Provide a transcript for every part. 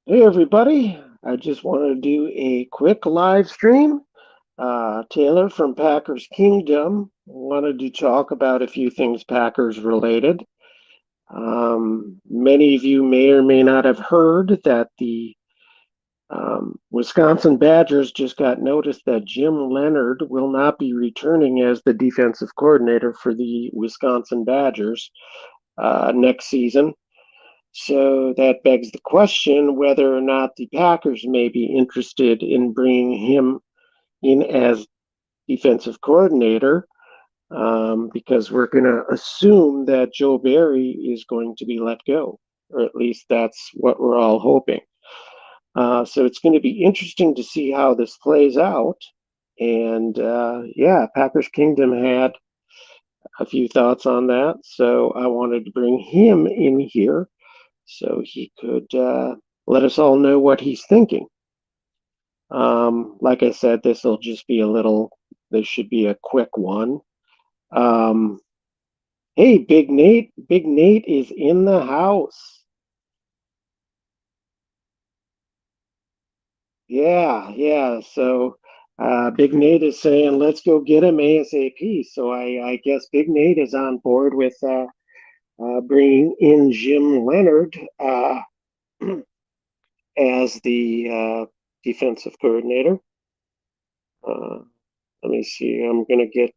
Hey everybody, I just wanted to do a quick live stream. Taylor from Packers Kingdom wanted to talk about a few things Packers related. Many of you may or may not have heard that the Wisconsin Badgers just got notice that Jim Leonard will not be returning as the defensive coordinator for the Wisconsin Badgers next season. So that begs the question whether or not the Packers may be interested in bringing him in as defensive coordinator, because we're going to assume that Joe Barry is going to be let go, or at least that's what we're all hoping. So it's going to be interesting to see how this plays out. And yeah, Packers Kingdom had a few thoughts on that. So I wanted to bring him in here so he could let us all know what he's thinking. Like I said, this will just be this should be a quick one. Um, hey, Big Nate. Big Nate is in the house. Yeah, yeah. So Big Nate is saying, let's go get him ASAP. So I guess Big Nate is on board with bringing in Jim Leonard as the defensive coordinator. Uh, Let me see. I'm going to get.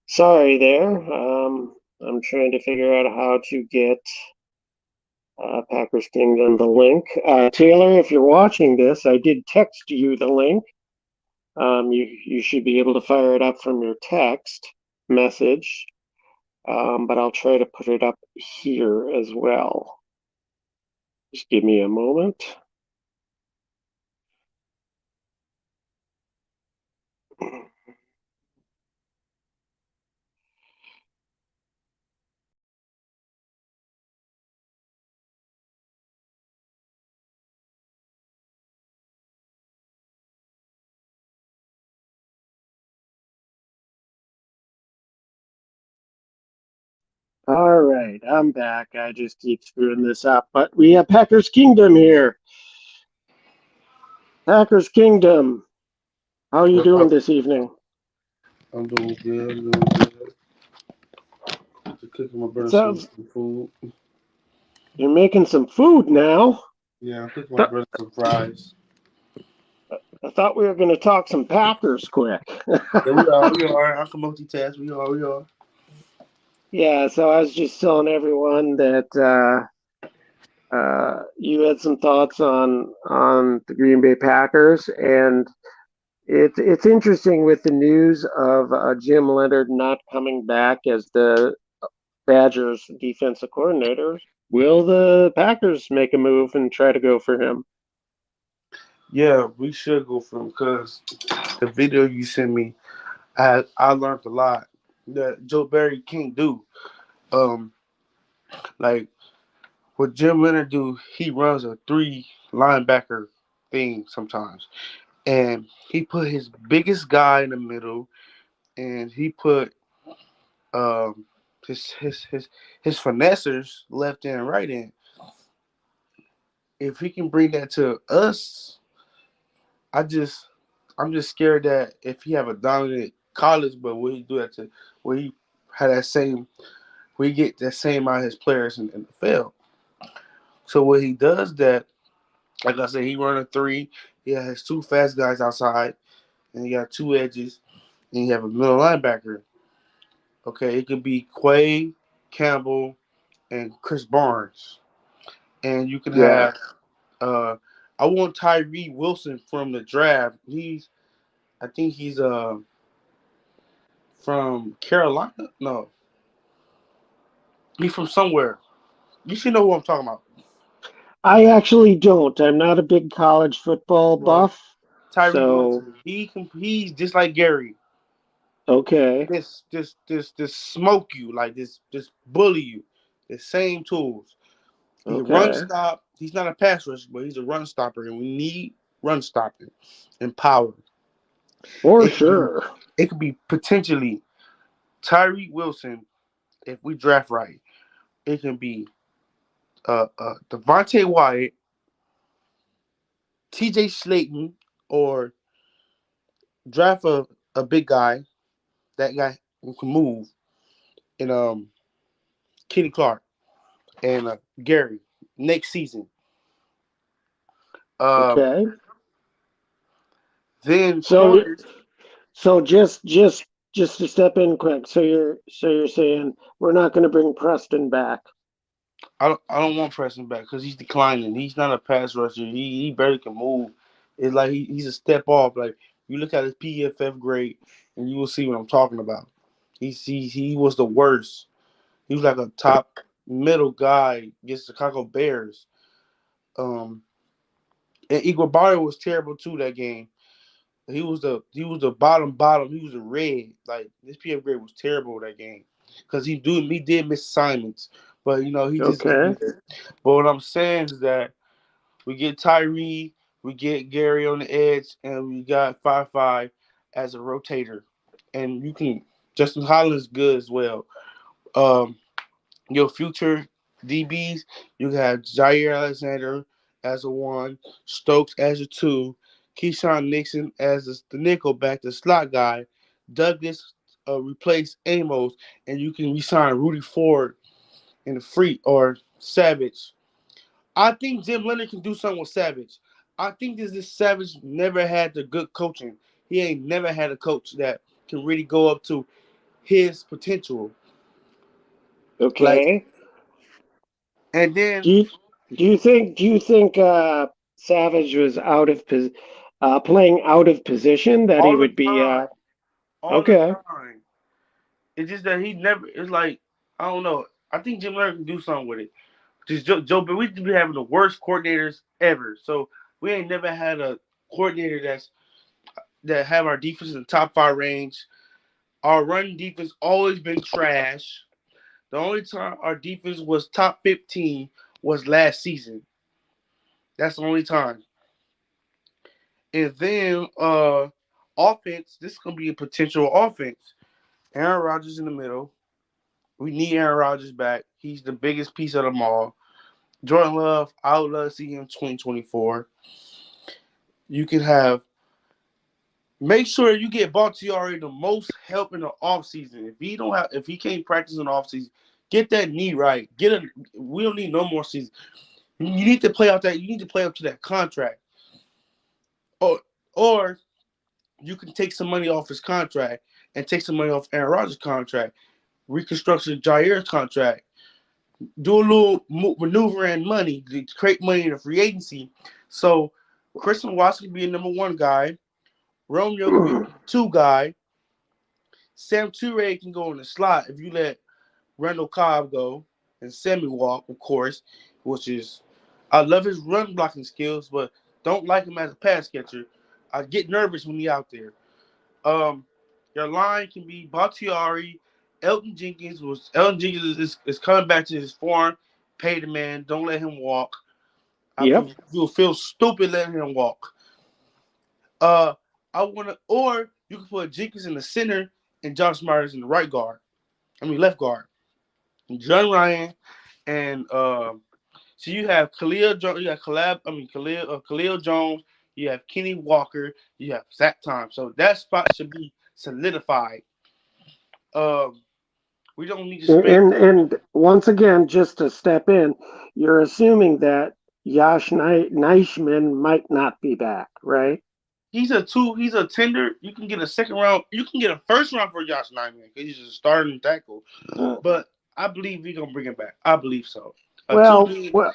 Sorry there. I'm trying to figure out how to get Packers Kingdom the link. Taylor, if you're watching this, I did text you the link. You should be able to fire it up from your text message, but I'll try to put it up here as well. Just give me a moment. All right, I'm back. I just keep screwing this up, but we have Packers Kingdom here. Packers Kingdom, how are you What's doing up? this evening? I'm doing good. I'm doing good. Just cooking my It brother sounds some food. you're making some food now. Yeah, I'm cooking my Th- brother some fries. I thought we were going to talk some Packers quick. Yeah, we are. We are. I can multitask. We are. We are. Yeah, so I was just telling everyone that you had some thoughts on the Green Bay Packers, and it's interesting with the news of Jim Leonard not coming back as the Badgers defensive coordinator. Will the Packers make a move and try to go for him? Yeah, we should go for him because the video you sent me, I learned a lot that Joe Barry can't do. Um, like what Jim Leonard do, he runs a three linebacker thing sometimes, and he put his biggest guy in the middle, and he put um his his his his finessers left and right in. If he can bring that to us, I just I'm just scared that if he have a dominant college, but will he do that to where he had that same we get that same out of his players in the field. So when he does that, like I said, he run a three. He has two fast guys outside, and he got two edges, and you have a middle linebacker. Okay, it could be Quay, Campbell, and Chris Barnes, and you can Yeah. have Uh, I want Tyree Wilson from the draft. I think he's from Carolina. No, he's from somewhere. You should know who I'm talking about. I actually don't. I'm not a big college football Well, buff. Tyree So, Wilson. He's just like Gary. okay. This smoke you like this bully you. The same tools. He can run Okay. stop. He's not a pass rusher, but he's a run stopper, and we need run stopping and power. For It could be, sure. it could be potentially Tyree Wilson if we draft right. It can be Devontae Wyatt, T.J. Slayton, or draft a big guy. That guy who can move, and Kenny Clark and Gary next season. Um, Okay. then So corners. so just to step in quick. So you're saying we're not going to bring Preston back. I don't want Preston back because he's declining. He's not a pass rusher. He barely can move. It's like he's a step off. Like you look at his PFF grade, and you will see what I'm talking about. He was the worst. He was like a top middle guy against the Chicago Bears. Um, and Iguodala was terrible too that game. He was the bottom. He was a red. Like his PF grade was terrible that game because he did miss assignments, but he just Okay. getting there. But what I'm saying is that we get Tyree, we get Gary on the edge, and we got 5-5 as a rotator, and you can Justin Holland's good as well. Um, your future DBs, you have Jair Alexander as a one, Stokes as a two, Keyshawn Nixon as the nickel back, the slot guy, Douglas replace Amos, and you can resign Rudy Ford in the free or Savage. I think Jim Leonard can do something with Savage. I think this Savage never had the good coaching. He ain't never had a coach that can really go up to his potential. Like, Okay. and Do then you do you think Savage was playing out of position that he all the would be time, all the okay. time. It's just that he never. It's like I don't know. I think Jim Leonard can do something with it. Just Joe, but we be having the worst coordinators ever. So we ain't never had a coordinator that have our defense in the top five range. Our run defense always been trash. The only time our defense was top 15 was last season. That's the only time. And then offense, this is gonna be a potential offense. Aaron Rodgers in the middle. We need Aaron Rodgers back. He's the biggest piece of them all. Jordan Love, I would love to see him 2024. You can have make sure you get Bakhtiari the most help in the offseason. If he can't practice in the offseason, get that knee right. We don't need no more season. You need to play out that you need to play up to that contract. Or you can take some money off his contract and take some money off Aaron Rodgers' contract, reconstruction Jair's contract, do a little maneuvering money to create money in the free agency. So Christian Watson could be a number one guy. Romeo could be a two guy. Sam Toure can go in the slot if you let Randall Cobb go and Sammy walk, of course, which is I love his run blocking skills, but don't like him as a pass catcher. I get nervous when he's out there. Um, your line can be Bakhtiari, Elton Jenkins. Elton Jenkins is coming back to his form. Pay the man. Don't let him walk. I Yep. feel stupid letting him walk. Uh, I wanna or you can put Jenkins in the center and Josh Myers in the right guard. I mean left guard. John Ryan and so you have Khalil Jones, you have Khalil Jones, you have Kenny Walker, you have Zach Time. So that spot should be solidified. Um, we don't need to spend. And once again, just to step in, you're assuming that Neishman might not be back, right? He's a two. He's a tender. You can get a second round. You can get a first round for Josh Nyman because he's a starting tackle. But I believe we're gonna bring him back. I believe so. A two Well, million, well,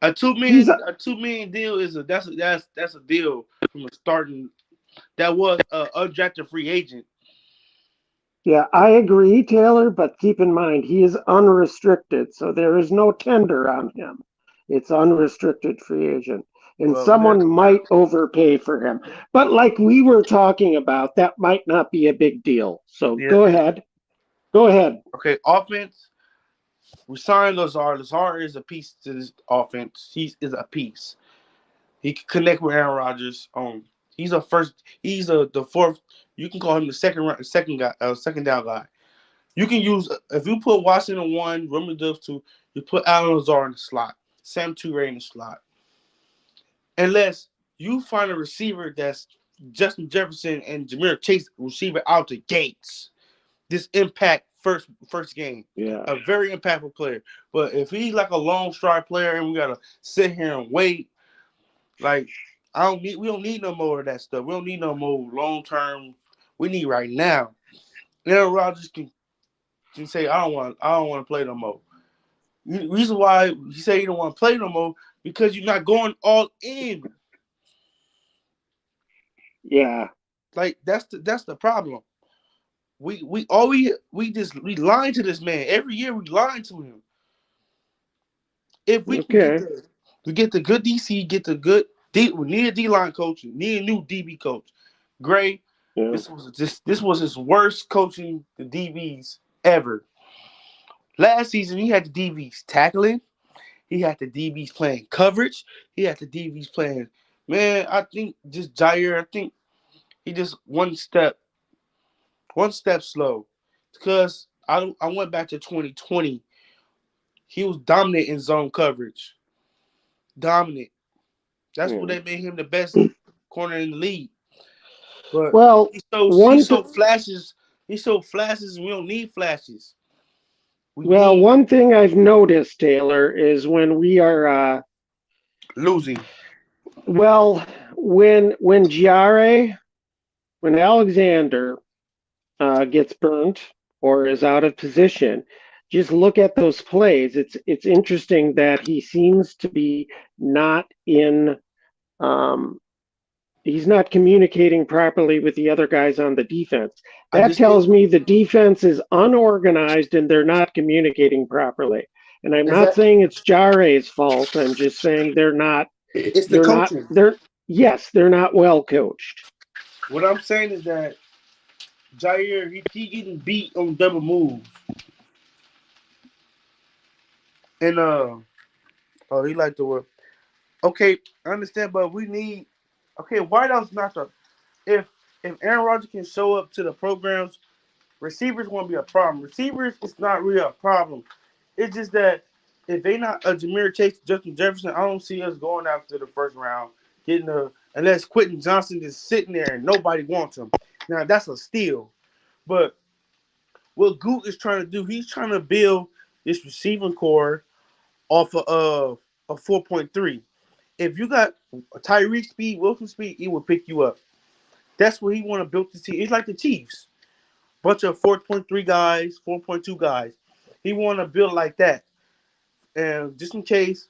a two he's million, a 2 million deal is that's a deal from a starting. That was a undrafted free agent. yeah, I agree, Taylor, but keep in mind he is unrestricted, so there is no tender on him. It's unrestricted free agent. And Well, we have someone might overpay for him. But like we were talking about, that might not be a big deal. So yeah. go ahead. Go ahead. Okay, offense. We signed Lazard. Lazard is a piece to this offense. He is a piece. He can connect with Aaron Rodgers. He's a first. He's the fourth. You can call him the second guy, second down guy. You can use if you put Washington one, Romeo Dubs two. You put Alan Lazard in the slot, Sam Toure in the slot. Unless you find a receiver that's Justin Jefferson and Jameer Chase receiver out the gates. This impact first game. Yeah. A very impactful player. But if he's like a long stride player and we gotta sit here and wait, like we don't need no more of that stuff. We don't need no more long term. We need right now. Aaron Rodgers can say I don't want to play no more. The reason why you say you don't want to play no more because you're not going all in. Yeah. Like that's the problem. We lying to this man every year. We lying to him. If we can Okay. get the good DC, get the good D. We need a D line coach. We need a new DB coach. Gray. Yeah. This was his worst coaching the DBs ever. Last season he had the DBs tackling. He had the DBs playing coverage. He had the DBs playing. Man, I think just Jair. I think he just one step slow. Because I went back to 2020. He was dominant in zone coverage. Dominant. That's what they made him the best corner in the league. But well, he showed flashes. He showed flashes, and we don't need flashes. One thing I've noticed, Taylor, is when we are losing. Well, when Alexander gets burnt or is out of position, just look at those plays. It's interesting that he seems to be not in. He's not communicating properly with the other guys on the defense. That tells me the defense is unorganized and they're not communicating properly. And I'm not saying it's Jare's fault. I'm just saying they're not. It's the coaching. They're not well coached. What I'm saying is that Jair, he getting beat on double moves. And he like the word. Okay, I understand, but we need. Okay, wideouts not the. If Aaron Rodgers can show up to the programs, receivers won't be a problem. Receivers, it's not really a problem. It's just that if they not a Jameer Chase, Justin Jefferson, I don't see us going after the first round, unless Quentin Johnson is sitting there and nobody wants him. Now that's a steal. But what Goot is trying to do, he's trying to build this receiving core off of a 4.3. If you got Tyreek speed, Wilson speed, he will pick you up. That's what he want to build this team. It's like the Chiefs. Bunch of 4.3 guys, 4.2 guys. He want to build like that. And just in case,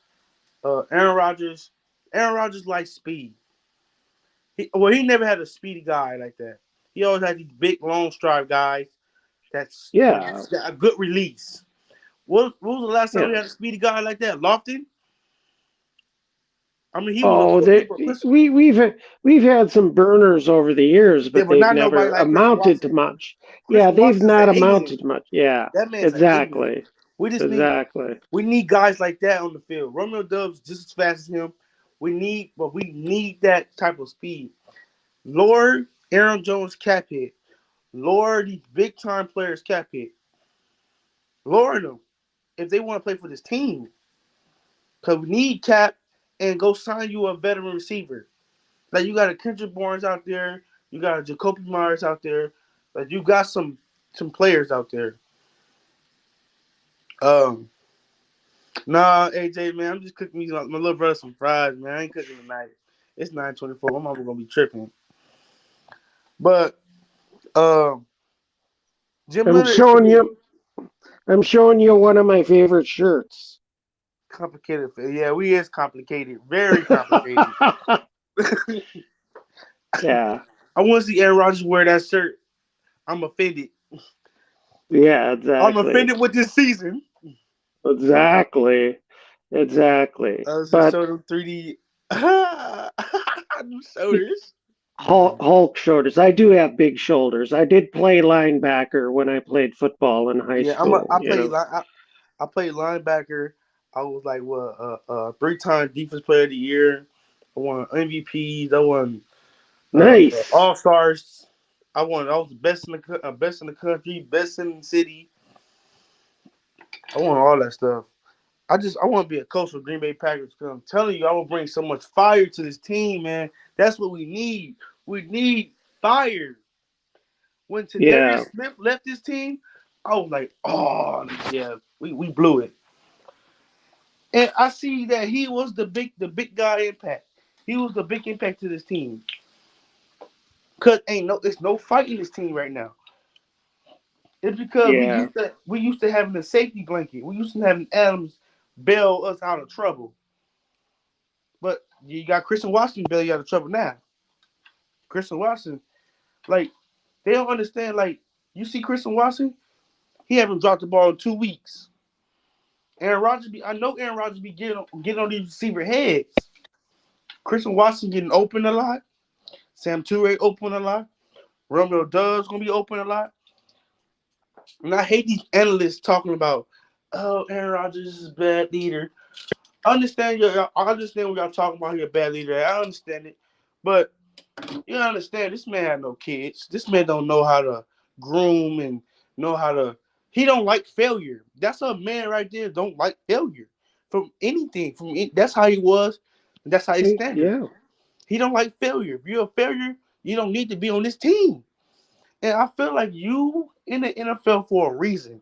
Aaron Rodgers likes speed. He never had a speedy guy like that. He always had these big, long stride guys. That's a good release. What was the last time we had a speedy guy like that? Lofton? I mean, he was we've had some burners over the years, but they've never amounted to much. They've not amounted to much. Yeah, that man's exactly. We need guys like that on the field. Romeo Dubs just as fast as him. We need that type of speed. Lower Aaron Jones cap hit. Lower these big time players cap hit. Lower them if they want to play for this team. Because we need cap and go sign you a veteran receiver. Like you got a Kendrick Barnes out there, you got a Jacoby Myers out there, like you got some players out there. Nah, AJ man, I'm just cooking me my little brother some fries, man. I ain't cooking tonight. It's 9:24. My mama gonna be tripping. But Jim Leonard. I'm showing you one of my favorite shirts. Complicated. Yeah, we is complicated. Very complicated. Yeah. I want to see Aaron Rodgers wear that shirt. I'm offended. Yeah, exactly. I'm offended with this season. Exactly. But show them 3D shoulders. Hulk shoulders. I do have big shoulders. I did play linebacker when I played football in high school. I played linebacker. I was like what 3-time defense player of the year. I won MVPs. I won Nice. All Stars. I won. I was the best in the country, best in the city. I won all that stuff. I want to be a coach for Green Bay Packers because I'm telling you, I will bring so much fire to this team, man. That's what we need. We need fire. When Yeah. Tadarius Smith left this team, I was like, oh yeah, we blew it. And I see that he was the big guy impact. He was the big impact to this team. Cause it's no fight in this team right now. It's because Yeah. we used to having a safety blanket. We used to having Adams bail us out of trouble. But you got Christian Watson bail you out of trouble now. Christian Watson, like they don't understand. Like you see Christian Watson, he haven't dropped the ball in 2 weeks. I know Aaron Rodgers be getting on these receiver heads. Christian Watson getting open a lot. Sam Toure open a lot. Romeo Doubs gonna be open a lot. And I hate these analysts talking about, oh, Aaron Rodgers is a bad leader. I understand what y'all talking about here, bad leader. I understand it, but you understand this man had no kids. This man don't know how to groom and know how to. He don't like failure. That's a man right there. Don't like failure from anything. That's how he was. And that's how his standard. Yeah. He don't like failure. If you're a failure, you don't need to be on this team. And I feel like you in the NFL for a reason.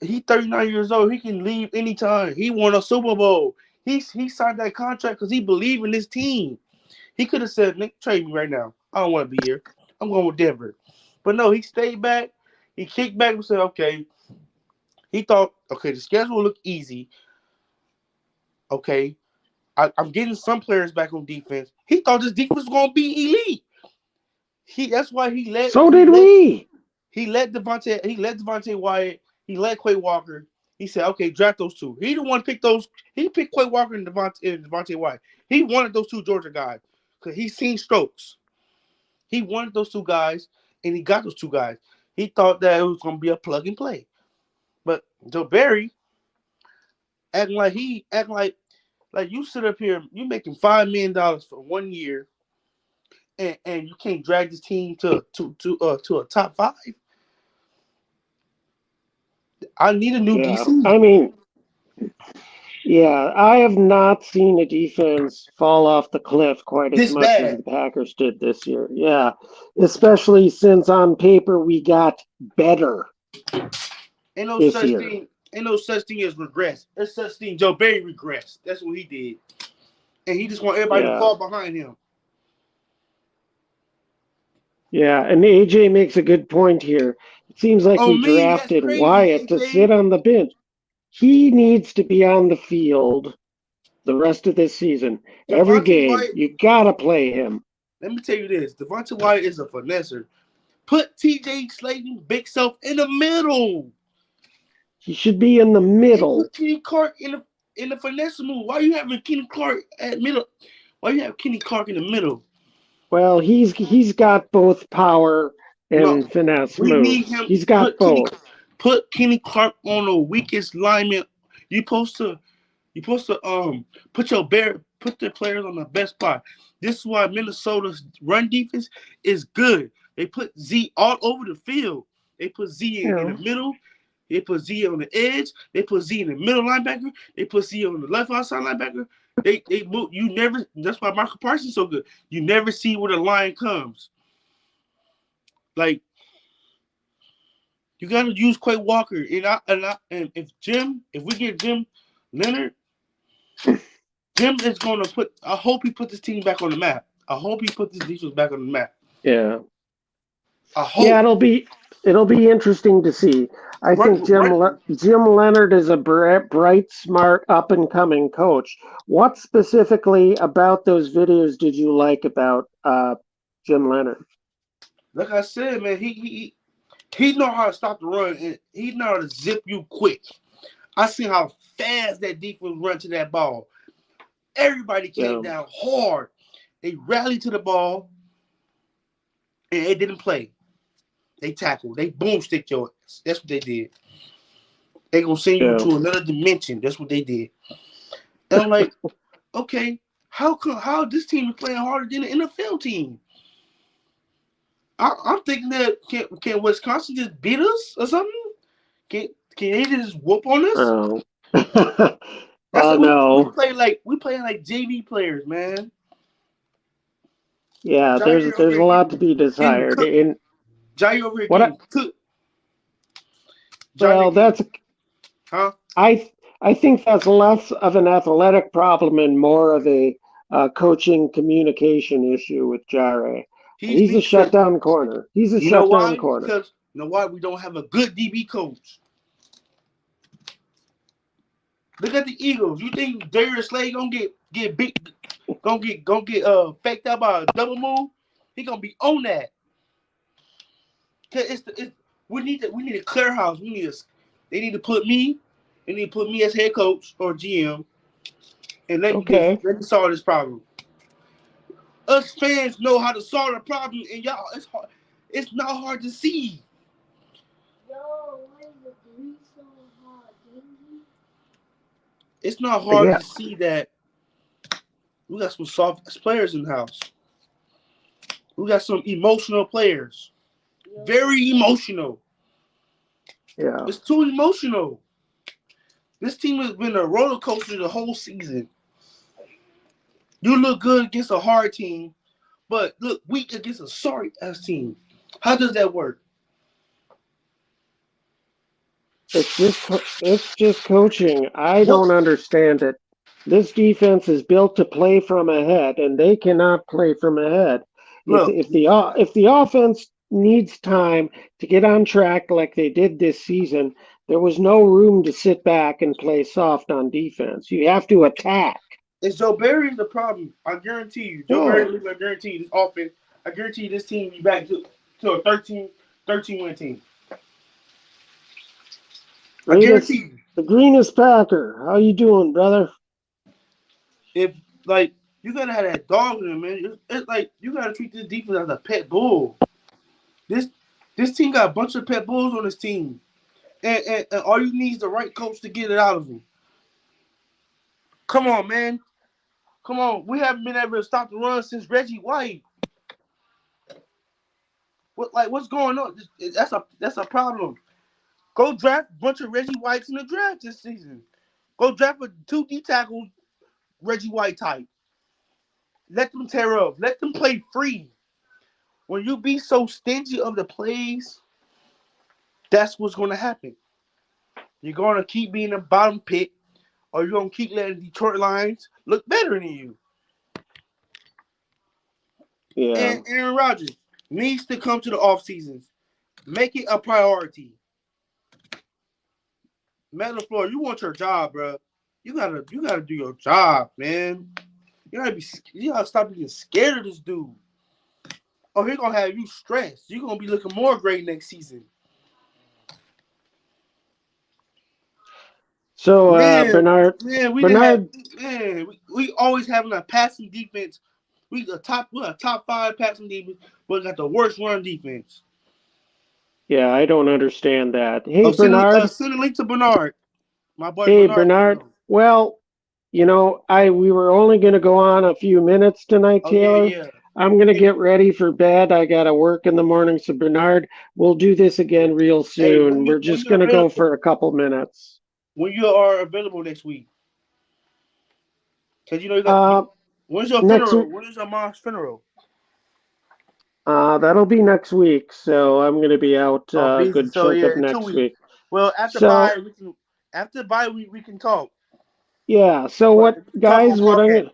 He's 39 years old. He can leave anytime. He won a Super Bowl. He signed that contract because he believed in this team. He could have said, Nick, trade me right now. I don't want to be here. I'm going with Denver. But no, he stayed back. He kicked back and said, okay. He thought, okay, the schedule look easy. Okay. I'm getting some players back on defense. He thought this defense was going to be elite. That's why So did we. He let Devontae Wyatt, he let Quay Walker. He said, okay, draft those two. He didn't want to pick those. He picked Quay Walker and Devontae Wyatt. He wanted those two Georgia guys because he's seen strokes. He wanted those two guys, and he got those two guys. He thought that it was going to be a plug and play. But Joe Barry acting like you sit up here, you making $5 million for 1 year, and you can't drag this team to a top five. I need a new Yeah. DC. I mean, yeah, I have not seen a defense fall off the cliff quite as This much as bad. the Packers did this year. Yeah, especially since on paper we got better Ain't no this such year. thing. Ain't no such thing as regress. There's such thing. Joe Barry regressed. That's what he did, and he just want everybody to Yeah. fall behind him. Yeah, and AJ makes a good point here. It seems like Oh we me, that's drafted crazy, Wyatt to sit AJ. on the bench. He needs to be on the field the rest of this season. Every Devontae game, Wyatt. you gotta play him. Let me tell you this: Devontae Wyatt is a finesser. Put T.J. Slayton, Big Self in the middle, He should be in the and middle. put Kenny Clark in the finesse move. Why are you having Kenny Clark at middle? Why you have Kenny Clark in the middle? Well, he's got both power No, and finesse we need moves. him. He's got both. Put Kenny Clark on the weakest lineman. You supposed to put the players on the best spot. This is why Minnesota's run defense is good. They put Z all over the field. They put Z in the You middle. They put Z on the edge. They put Z in the middle linebacker. They put Z on the left outside linebacker. They move. You never. That's why Michael Parsons is so good. You never see where the line comes. Like you got to use Quay Walker. And if we get Jim Leonard, Jim is going to put. I hope he put this team back on the map. I hope he put this defense back on the map. yeah. I Yeah, hope. it'll be interesting to see. I Run, think run. Jim Leonard is a bright, smart, up and coming coach. What specifically about those videos did you like about Jim Leonard? Like I said, man, he know how to stop the run and he know how to zip you quick. I seen how fast that defense run to that ball. Everybody came Yeah, down hard. They rallied to the ball and they didn't play. They tackled. They boomstick your ass. That's what they did. They gonna send you Yeah. to another dimension. That's what they did. And I'm like, okay, how this team is playing harder than the NFL team? I'm thinking that can Wisconsin just beat us or something? Can can they just whoop on us? Oh. That's like we No. play like we playing like JV players, man. Yeah, Jair over there's here a lot to be getting desired. cooked. And Jair over here what getting cooked. Jair well, getting that's huh? I think that's less of an athletic problem and more of a coaching communication issue with Jare. He's He's a being because shutdown corner. He's a you know shutdown why? corner. Because you know why we don't have a good DB coach. Look at the Eagles. You think Darius Slay gonna get big, gonna get faked out by a double move? He gonna be on that. Cause we need a clear house. They need to put me. They need to put me as head coach or GM and Okay. let me solve this problem. Us fans know how to solve the problem, and y'all, it's hard. It's not hard to see. Yo, why is the green so hard, Dingy? It's not hard Yeah. to see that we got some soft players in the house. We got some emotional players. Very emotional. Yeah. It's too emotional. This team has been a roller coaster the whole season. You look good against a hard team, but look weak against a sorry ass team. How does that work? It's just coaching. I What? don't understand it. This defense is built to play from ahead, and they cannot play from ahead. Look, If the offense needs time to get on track like they did this season, there was no room to sit back and play soft on defense. You have to attack. it's Joe Barry the problem. I guarantee you. Joe Yeah, Barry, I guarantee you this offense. I guarantee you this team be back to a 13 win team. I guarantee greatest, you. the greenest Packer. How you doing, brother? If like you gotta have that dog in it, man. It's like you gotta treat this defense as a pet bull. This this team got a bunch of pet bulls on this team, and all you need is the right coach to get it out of them. Come on, man. Come on. We haven't been able to stop the run since Reggie White. What's going on? That's a problem. Go draft a bunch of Reggie Whites in the draft this season. Go draft a 2D tackle Reggie White type. Let them tear up. Let them play free. When you be so stingy of the plays, that's what's going to happen. You're going to keep being a bottom pick, or you're going to keep letting Detroit Lions look better than you. Yeah. And Aaron Rodgers needs to come to the off seasons. Make it a priority. Matt LaFleur, you want your job, bro. You gotta do your job, man. You gotta stop being scared of this dude. Or he's gonna have you stressed. You're gonna be looking more great next season. So Man, Bernard, man, we didn't have Bernard, man. We always having a passing defense. We're a top five passing defense, but got the worst run defense. yeah, I don't understand that. Hey, Bernard. Send a link to Bernard. My boy Hey, Bernard want to Bernard. know. Well, I we were only going to go on a few minutes tonight, Oh yeah, Taylor. yeah. I'm going to Hey, get ready for bed. I got to work in the morning. So, Bernard, we'll do this again real hey, soon. We're when just you're going to go available, for a couple minutes. when you are available next week, because you know you got. Uh, When's your next, funeral? When is your mom's funeral? that'll be next week. So I'm going to be out Oh, a busy. good So chunk of yeah, in 2 next weeks. week. Well, So, after bye we can talk. yeah. So But what, we can talk on guys? podcast.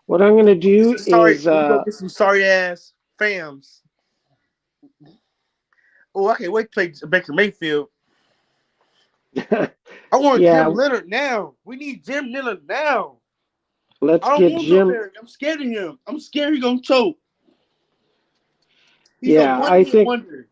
What I'm going to do is, We can go get some sorry ass fams. Oh, I can't wait to play Baker Mayfield. I want yeah. Jim Leonard now. We need Jim Leonard now. Let's I don't get want Joe Jim. Barry. I'm scared of him. I'm scared he's gonna choke. He's a Yeah, one I hit think wonder.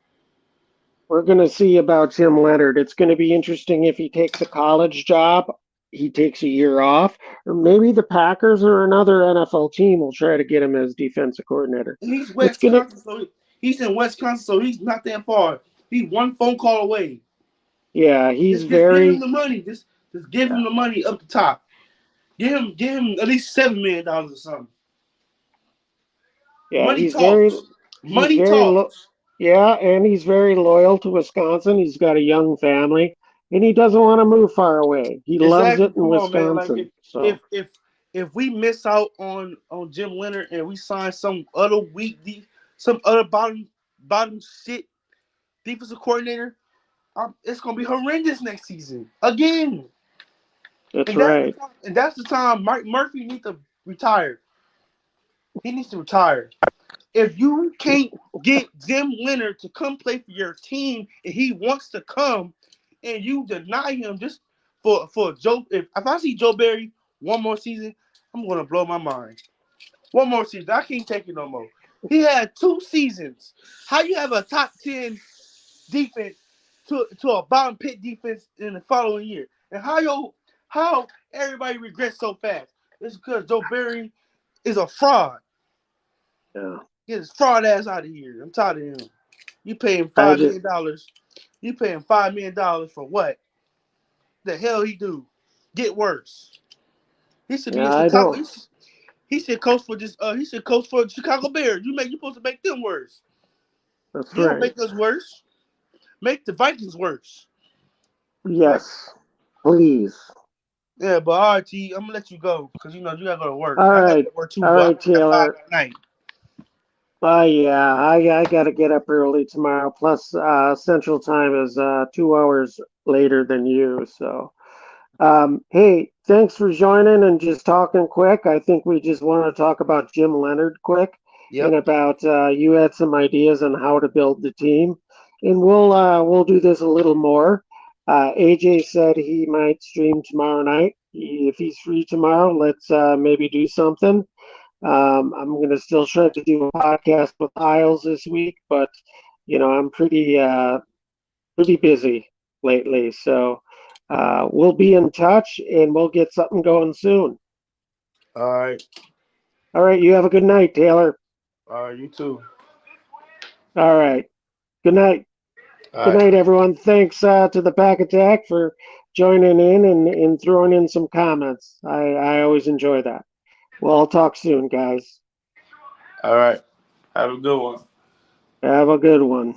we're going to see about Jim Leonard. It's going to be interesting if he takes a college job, he takes a year off, or maybe the Packers or another NFL team will try to get him as defensive coordinator. He's It's going to, Wisconsin, so he's in Wisconsin, so he's not that far. He's one phone call away. Yeah, he's Just give him very the money. Just give yeah, him the money up the top. Give him at least $7 million or something. yeah, Money talks. he's Money very lo- talks. yeah, and he's very loyal to Wisconsin. He's got a young family, and he doesn't want to move far away. He loves it Exactly. in Come on, man. Like Wisconsin. if So if if we miss out on Jim Leonard and we sign some other some other bottom shit defensive coordinator, it's gonna be horrendous next season again. that's And that's the right. time. And that's the time Mike Murphy needs to retire. He needs to retire. If you can't get Jim Leonard to come play for your team and he wants to come, and you deny him just for Joe, if I see Joe Barry one more season, I'm gonna blow my mind. One more season, I can't take it no more. He had 2 seasons. How you have a top 10 defense to a bottom pit defense in the following year, and how everybody regrets so fast? It's because Joe Barry is a fraud. Yeah, Get his fraud ass out of here. I'm tired of him. You pay him I five just million dollars. You pay him $5 million for what? The hell he do? Get worse. He should be yeah, in I Chicago. don't. He should coach for this. He should coach for the Chicago Bears. You supposed to make them worse. That's You don't right. make us worse. Make the Vikings worse. Make Yes, please. Yeah, but all right, T, I'm gonna let you go because you gotta go to work. All I gotta right, go to work too, all but I'm right, at 5 Taylor. at night. Yeah, I got to get up early tomorrow. Plus, Central Time is 2 hours later than you. So, hey, thanks for joining and just talking quick. I think we just want to talk about Jim Leonard quick and Yep. about you had some ideas on how to build the team, and we'll do this a little more. AJ said he might stream tomorrow night. If he's free tomorrow, let's maybe do something. I'm going to still try to do a podcast with Isles this week, but I'm pretty busy lately. So we'll be in touch and we'll get something going soon. All right. All right, you have a good night, Taylor. All right. You too. All right, good night. All Good right. night, everyone. Thanks to the Pack Attack for joining in and throwing in some comments. I always enjoy that. Well, I'll talk soon, guys. All right. Have a good one. Have a good one.